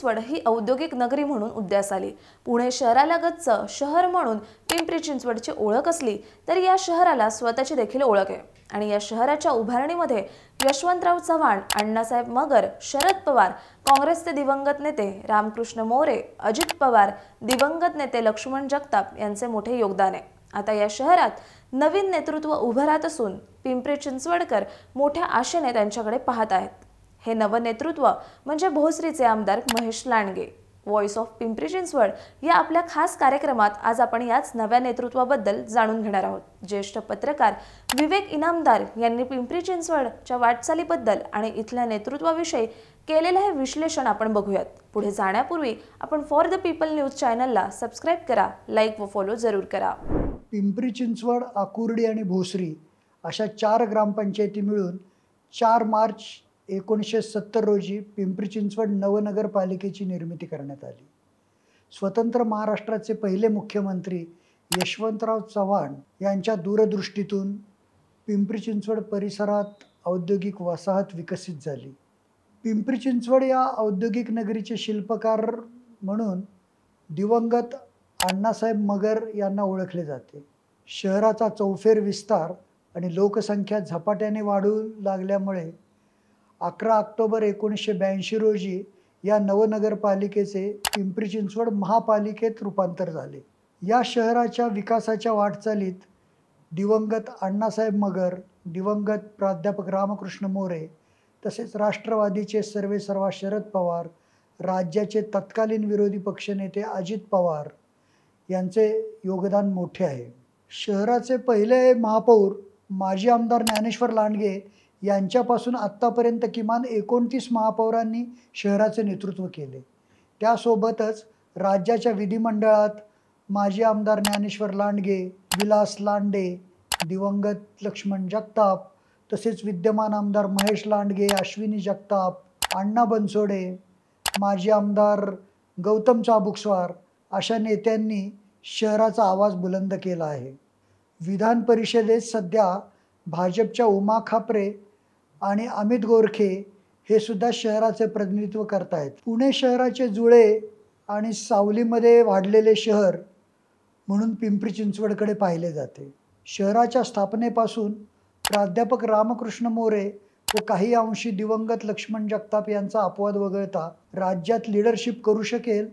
चिंचवड ही औद्योगिक नगरी म्हणून उदयास आली। पुणे शहरालगतचं शहर म्हणून पिंपरी चिंचवडची ओळख असली तरी या शहराला स्वतःची देखील ओळख आहे आणि या शहराच्या उभारणीमध्ये यशवंतराव चव्हाण, अण्णासाहेब मगर, शरद पवार, काँग्रेसचे दिवंगत नेते रामकृष्ण मोरे, अजित पवार, दिवंगत नेते लक्ष्मण जगताप यांचे मोठे योगदान आहे। आता या शहरात नवीन नेतृत्व उभं राहत असून पिंपरी चिंचवडकर मोठ्या आशेने त्यांच्याकडे पाहत आहेत। हे नवं नेतृत्व म्हणजे भोसरीचे आमदार महेश लांडगे। व्हॉइस ऑफ पिंपरी चिंचवड या आपल्या खास कार्यक्रमात आज आपण याच नव्या नेतृत्वाबद्दल जाणून घेणार आहोत। ज्येष्ठ पत्रकार विवेक इनामदार यांनी पिंपरी चिंचवडच्या वाटचालीबद्दल आणि इथल्या नेतृत्वाविषयी केलेले हे विश्लेषण आपण बघूयात। पुढे जाण्यापूर्वी आपण फॉर द पीपल न्यूज चॅनलला सबस्क्राइब करा, लाईक व फॉलो जरूर करा। पिंपरी चिंचवड, आकुर्डी आणि भोसरी अशा 4 ग्रामपंचायती मिळून 4 मार्च 1970 रोजी पिंपरी चिंचवड नवनगरपालिकेची निर्मिती करण्यात आली। स्वतंत्र महाराष्ट्राचे पहिले मुख्यमंत्री यशवंतराव चव्हाण यांच्या दूरदृष्टीतून पिंपरी चिंचवड परिसरात औद्योगिक वसाहत विकसित झाली। पिंपरी चिंचवड या औद्योगिक नगरीचे शिल्पकार म्हणून दिवंगत अण्णासाहेब मगर यांना ओळखले जाते। शहराचा चौफेर विस्तार आणि लोकसंख्या झपाट्याने वाढू लागल्यामुळे 11 ऑक्टोबर 1982 रोजी या नवनगरपालिकेचे पिंपरी चिंचवड महापालिकेत रूपांतर झाले। या शहराच्या विकासाच्या वाटचालीत दिवंगत अण्णासाहेब मगर, दिवंगत प्राध्यापक रामकृष्ण मोरे तसेच राष्ट्रवादीचे सर्वेसर्वा शरद पवार, राज्याचे तत्कालीन विरोधी पक्षनेते अजित पवार यांचे योगदान मोठे आहे। शहराचे पहिले महापौर माजी आमदार ज्ञानेश्वर लांडगे यांच्यापासून आत्तापर्यंत किमान 29 महापौरांनी शहराचे नेतृत्व केले। त्यासोबतच राज्याच्या विधिमंडळात माजी आमदार ज्ञानेश्वर लांडगे, विलास लांडे, दिवंगत लक्ष्मण जगताप तसेच विद्यमान आमदार महेश लांडगे, अश्विनी जगताप, अण्णा बनसोडे, माजी आमदार गौतम चाबुकस्वार अशा नेत्यांनी शहराचा आवाज बुलंद केला आहे। विधान परिषदेत सध्या भाजपच्या उमा खापरे आणि अमित गोरखे हे सुद्धा शहराचे प्रतिनिधित्व करत आहेत। पुणे शहराचे जुळे आणि सावलीमध्ये वाढलेले शहर म्हणून पिंपरी चिंचवडकडे पाहिले जाते। शहराच्या स्थापनेपासून प्राध्यापक रामकृष्ण मोरे व काही अंशी दिवंगत लक्ष्मण जगताप यांचा अपवाद वगळता राज्यात लीडरशिप करू शकेल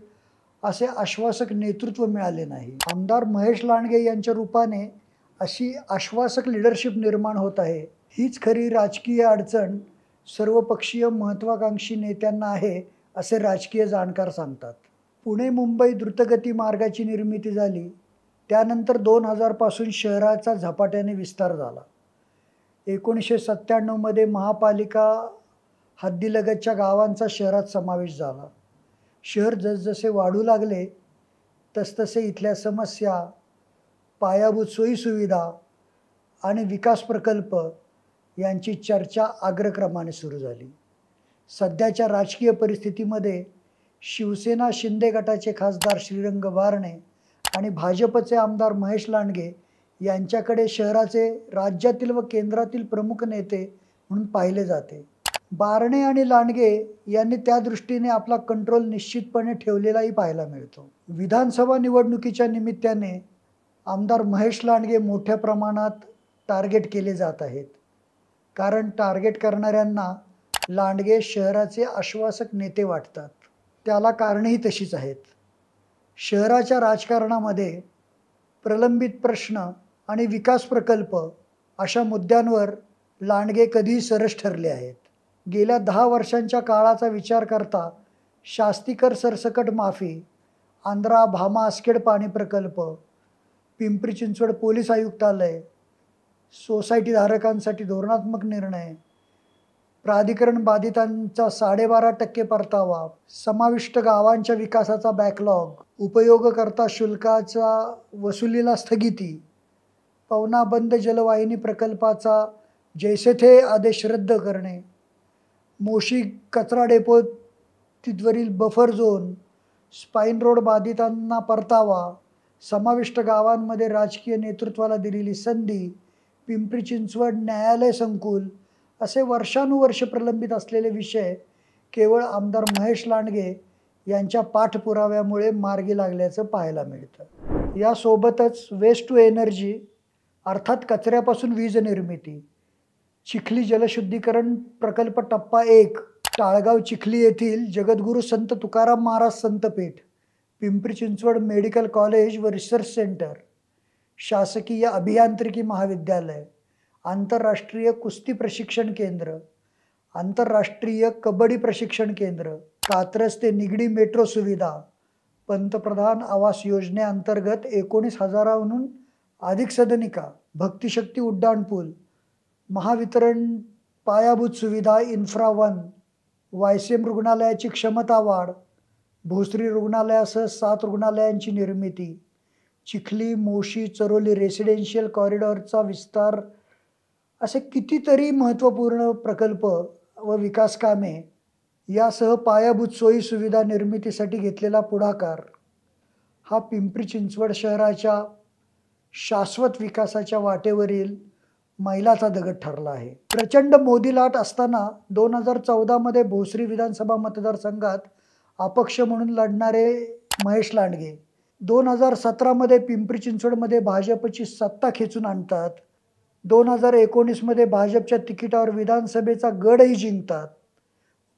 असे आश्वासक नेतृत्व मिळाले नाही। आमदार महेश लांडगे यांच्या रूपाने अशी आश्वासक लीडरशिप निर्माण होत आहे। हीच खरी राजकीय अडचण सर्वपक्षीय महत्त्वाकांक्षी नेत्यांना आहे असे राजकीय जाणकार सांगतात। पुणे मुंबई द्रुतगती मार्गाची निर्मिती झाली त्यानंतर 2000 पासून शहराचा झपाट्याने विस्तार झाला। 1997 मध्ये महापालिका हद्दीलगतच्या गावांचा शहरात समावेश झाला। शहर जसजसे वाढू लागले तसतसे इथल्या समस्या, पायाभूत सोयीसुविधा आणि विकास प्रकल्प यांची चर्चा अग्रक्रमाने सुरू झाली। सध्याच्या राजकीय परिस्थितीमध्ये शिवसेना शिंदे गटाचे खासदार श्रीरंग बारणे आणि भाजपचे आमदार महेश लांडगे यांच्याकडे शहराचे राज्यातील व केंद्रातील प्रमुख नेते म्हणून पाहिले जाते। बारणे आणि लांडगे यांनी त्या दृष्टीने आपला कंट्रोल निश्चितपणे ठेवलेलाही पाहायला मिळतो। विधानसभा निवडणुकीच्या निमित्ताने आमदार महेश लांडगे मोठ्या प्रमाणात टार्गेट केले जात आहेत, कारण टार्गेट करणाऱ्यांना लांडगे शहराचे आश्वासक नेते वाटतात। त्याला कारणेही तशीच आहेत। शहराच्या राजकारणामध्ये प्रलंबित प्रश्न आणि विकास प्रकल्प अशा मुद्द्यांवर लांडगे कधीही सरस ठरले आहेत। गेल्या 10 वर्षांच्या काळाचा विचार करता शास्तीकर सरसकट माफी, आंध्रा भामा आस्केड पाणी प्रकल्प, पिंपरी चिंचवड पोलीस आयुक्तालय, सोसायटी धारकांसाठी धोरणात्मक निर्णय, प्राधिकरण बाधितांचा 12.5% परतावा, समाविष्ट गावांच्या विकासाचा बॅकलॉग, उपयोगकर्ता शुल्काचा वसुलीला स्थगिती, पवना बंद जलवाहिनी प्रकल्पाचा जैसे थे आदेश रद्द करणे, मोशी कचरा डेपो तिथवरील बफर झोन, स्पाईन रोड बाधितांना परतावा, समाविष्ट गावांमध्ये राजकीय नेतृत्वाला दिलेली संधी, पिंपरी चिंचवड न्यायालय संकुल असे वर्षानुवर्ष प्रलंबित असलेले विषय केवळ आमदार महेश लांडगे यांच्या पाठपुराव्यामुळे मार्गी लागल्याचं पाहायला मिळतं. यासोबतच वेस्ट टू एनर्जी अर्थात कचऱ्यापासून वीज निर्मिती, चिखली जलशुद्धीकरण प्रकल्प टप्पा 1, टाळगाव चिखली येथील जगद्गुरू संत तुकाराम महाराज संतपीठ, पिंपरी चिंचवड मेडिकल कॉलेज व रिसर्च सेंटर, शासकीय अभियांत्रिकी महाविद्यालय, आंतरराष्ट्रीय कुस्ती प्रशिक्षण केंद्र, आंतरराष्ट्रीय कबड्डी प्रशिक्षण केंद्र, कात्रज ते निगडी मेट्रो सुविधा, पंतप्रधान आवास योजनेअंतर्गत 19,000हून अधिक सदनिका, भक्तिशक्ती उड्डाणपूल, महावितरण पायाभूत सुविधा इन्फ्रा 1, वायसीएम रुग्णालयाची क्षमता वाढ, भोसरी रुग्णालयासह 7 रुग्णालयांची निर्मिती, चिखली मोशी चरोली रेसिडेन्शियल कॉरिडॉरचा विस्तार, असे कितीतरी महत्त्वपूर्ण प्रकल्प व विकास कामे यासह पायाभूत सोयी सुविधा निर्मितीसाठी घेतलेला पुढाकार हा पिंपरी चिंचवड शहराच्या शाश्वत विकासाच्या वाटेवरील मैलाचा दगड ठरला आहे. प्रचंड मोदी लाट असताना 2014मध्ये भोसरी विधानसभा मतदारसंघात अपक्ष म्हणून लढणारे महेश लांडगे 2017मध्ये पिंपरी चिंचवडमध्ये भाजपची सत्ता खेचून आणतात. 2019मध्ये भाजपच्या तिकिटावर विधानसभेचा गडही जिंकतात.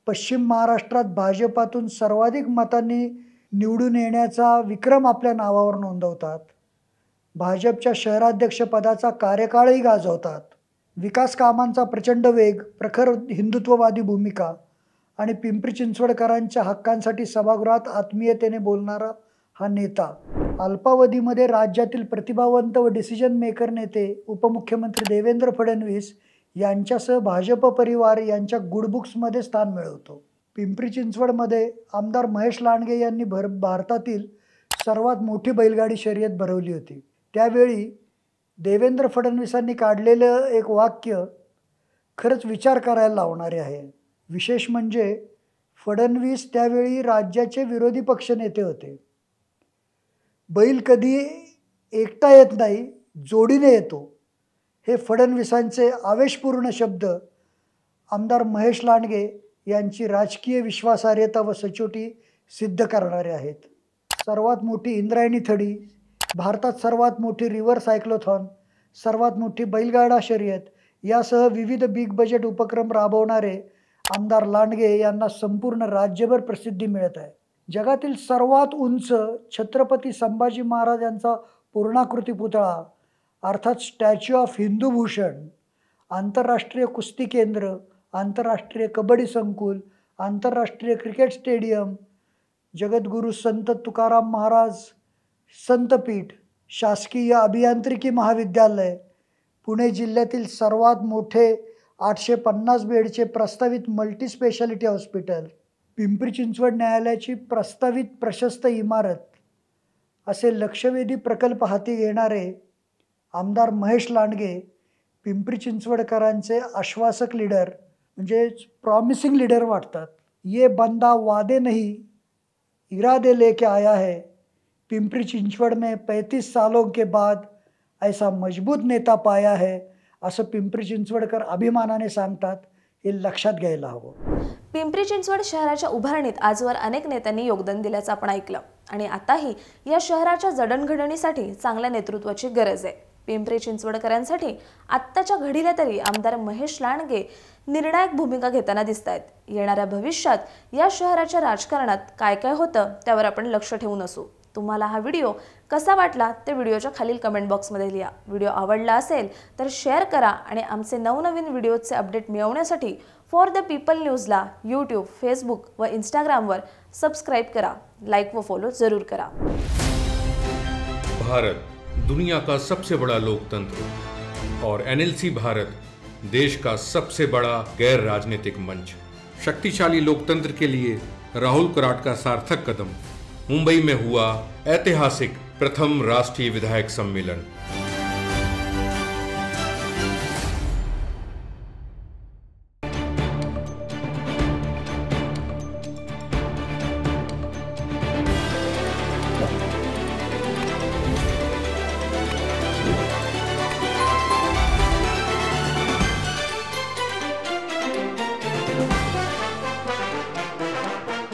पश्चिम महाराष्ट्रात भाजपातून सर्वाधिक मतांनी निवडून येण्याचा विक्रम आपल्या नावावर नोंदवतात. भाजपच्या शहराध्यक्षपदाचा कार्यकाळही गाजवतात. विकास कामांचा प्रचंड वेग, प्रखर हिंदुत्ववादी भूमिका आणि पिंपरी चिंचवडकरांच्या हक्कांसाठी सभागृहात आत्मीयतेने बोलणारा हा नेता अल्पावधीमध्ये राज्यातील प्रतिभावंत व डिसिजन मेकर नेते उपमुख्यमंत्री देवेंद्र फडणवीस यांच्यासह भाजप परिवार यांच्या गुडबुक्समध्ये स्थान मिळवतो. पिंपरी चिंचवडमध्ये आमदार महेश लांडगे यांनी भारतातील सर्वात मोठी बैलगाडी शर्यत भरवली होती. त्यावेळी देवेंद्र फडणवीसांनी काढलेलं एक वाक्य खरंच विचार करायला लावणारे आहे. विशेष म्हणजे फडणवीस त्यावेळी राज्याचे विरोधी पक्षनेते होते. बैल कधी एकटा येत नाही, जोडीने येतो, हे फडणवीसांचे आवेशपूर्ण शब्द आमदार महेश लांडगे यांची राजकीय विश्वासार्हता व सचोटी सिद्ध करणारे आहेत. सर्वात मोठी इंद्रायणी थडी, भारतात सर्वात मोठी रिव्हर सायक्लोथॉन, सर्वात मोठी बैलगाडा शर्यत यासह विविध बिग बजेट उपक्रम राबवणारे आमदार लांडगे यांना संपूर्ण राज्यभर प्रसिद्धी मिळत आहे. जगातील सर्वात उंच छत्रपती संभाजी महाराज यांचा पूर्णाकृती पुतळा अर्थात स्टॅच्यू ऑफ हिंदू भूषण, आंतरराष्ट्रीय कुस्ती केंद्र, आंतरराष्ट्रीय कबड्डी संकुल, आंतरराष्ट्रीय क्रिकेट स्टेडियम, जगद्गुरू संत तुकाराम महाराज संतपीठ, शासकीय अभियांत्रिकी महाविद्यालय, पुणे जिल्ह्यातील सर्वात मोठे 850 बेडचे प्रस्तावित मल्टीस्पेशालिटी हॉस्पिटल, पिंपरी चिंचवड न्यायालयाची प्रस्तावित प्रशस्त इमारत असे लक्षवेधी प्रकल्प हाती घेणारे आमदार महेश लांडगे पिंपरी चिंचवडकरांचे आश्वासक लीडर म्हणजे प्रॉमिसिंग लीडर वाटतात. ये बंदा वादे नहीं इरादे लेके आया है, पिंपरी चिंचवड में 35 सालों के बाद ऐसा मजबूत नेता पाया है असं पिंपरी चिंचवडकर अभिमानाने सांगतात. हे लक्षात घ्यायला हवं. पिंपरी चिंचवड शहराच्या उभारणीत आजवर अनेक नेत्यांनी योगदान दिल्याचं आपण ऐकलं आणि आताही या शहराच्या जडणघडणीसाठी चांगल्या नेतृत्वाची गरज आहे. पिंपरी चिंचवडकरांसाठी आत्ताच्या घडीला तरी आमदार महेश लांडगे निर्णायक भूमिका घेताना दिसत आहेत. येणाऱ्या भविष्यात या शहराच्या राजकारणात काय काय होतं त्यावर आपण लक्ष ठेवून असू. तुम्हाला हा व्हिडिओ कसा वाटला ते व्हिडिओच्या खालील कमेंट बॉक्समध्ये लिहा. व्हिडिओ आवडला असेल तर शेअर करा आणि आमचे नवनवीन व्हिडिओचे अपडेट मिळवण्यासाठी फॉर द पीपल न्यूजला यूट्यूब, फेसबुक व इंस्टाग्रामवर सबस्क्राइब करा. लाईक व फॉलो जरूर करा. भारत दुनिया का सबसे बड़ा लोकतंत्र और एनएलसी भारत देश का सबसे बड़ा गैर राजनीतिक मंच. शक्तिशाली लोकतंत्र के लिए राहुल कराट का सार्थक कदम. मुंबई में हुआ ऐतिहासिक प्रथम राष्ट्रीय विधायक सम्मेलन.